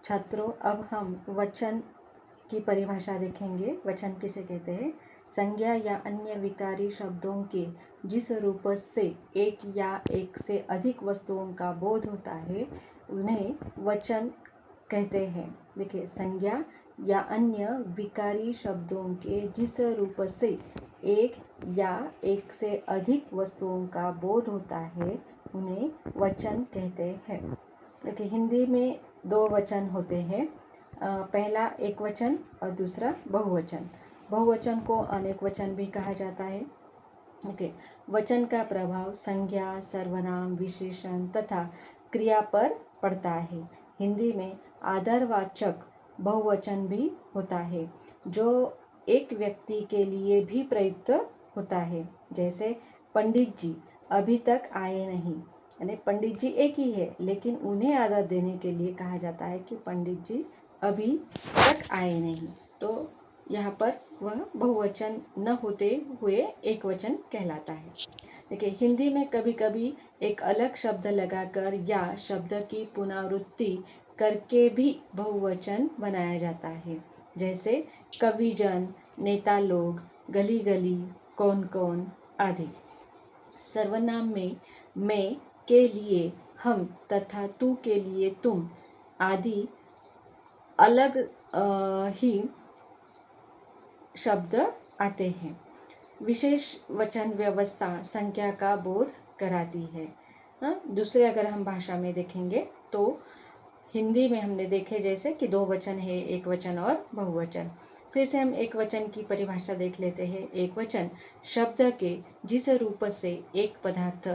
छात्रों, अब हम वचन की परिभाषा देखेंगे। वचन किसे कहते हैं? संज्ञा या अन्य विकारी शब्दों के जिस रूप से एक या एक से अधिक वस्तुओं का बोध होता है उन्हें वचन कहते हैं। देखिए, संज्ञा या अन्य विकारी शब्दों के जिस रूप से एक या एक से अधिक वस्तुओं का बोध होता है उन्हें वचन कहते हैं। देखिए, हिंदी में दो वचन होते हैं। पहला एक वचन और दूसरा बहुवचन। बहुवचन को अनेक वचन भी कहा जाता है। ओके, वचन का प्रभाव संज्ञा, सर्वनाम, विशेषण तथा क्रिया पर पड़ता है। हिंदी में आधारवाचक बहुवचन भी होता है जो एक व्यक्ति के लिए भी प्रयुक्त होता है। जैसे पंडित जी अभी तक आए नहीं, यानी पंडित जी एक ही है लेकिन उन्हें आदर देने के लिए कहा जाता है कि पंडित जी अभी तक आए नहीं। तो यहाँ पर वह बहुवचन न होते हुए एक वचन कहलाता है। देखिए, हिंदी में कभी कभी एक अलग शब्द लगाकर या शब्द की पुनरावृत्ति करके भी बहुवचन बनाया जाता है। जैसे कविजन, नेता लोग, गली गली, कौन कौन आदि। सर्वनाम में मैं के लिए हम तथा तू के लिए तुम आदि अलग ही शब्द आते हैं। विशेष वचन व्यवस्था संख्या का बोध कराती है। दूसरे अगर हम भाषा में देखेंगे तो हिंदी में हमने देखे जैसे कि दो वचन है, एक वचन और बहुवचन। फिर से हम एक वचन की परिभाषा देख लेते हैं। एक वचन शब्द के जिस रूप से एक पदार्थ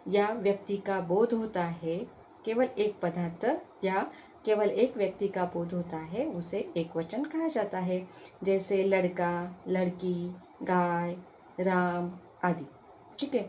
या व्यक्ति का बोध होता है, केवल एक पदार्थ या केवल एक व्यक्ति का बोध होता है, उसे एक वचन कहा जाता है। जैसे लड़का, लड़की, गाय, राम आदि। ठीक है।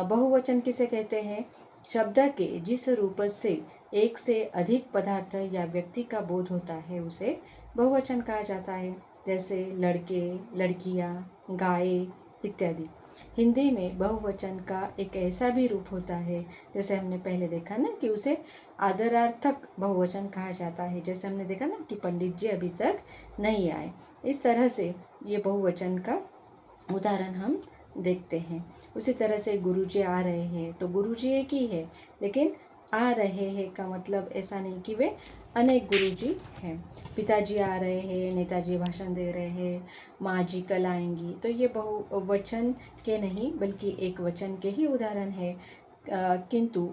बहुवचन किसे कहते हैं? शब्द के जिस रूप से एक से अधिक पदार्थ या व्यक्ति का बोध होता है उसे बहुवचन कहा जाता है। जैसे लड़के, लड़कियां, गायें इत्यादि। हिंदी में बहुवचन का एक ऐसा भी रूप होता है, जैसे हमने पहले देखा ना कि उसे आदरार्थक बहुवचन कहा जाता है। जैसे हमने देखा ना कि पंडित जी अभी तक नहीं आए। इस तरह से ये बहुवचन का उदाहरण हम देखते हैं। उसी तरह से गुरुजी आ रहे हैं, तो गुरुजी एक ही है लेकिन आ रहे हैं का मतलब ऐसा नहीं कि वे अनेक गुरुजी हैं। पिताजी आ रहे हैं, नेताजी भाषण दे रहे हैं, माँ जी कल आएंगी, तो ये बहुवचन के नहीं बल्कि एक वचन के ही उदाहरण है। किंतु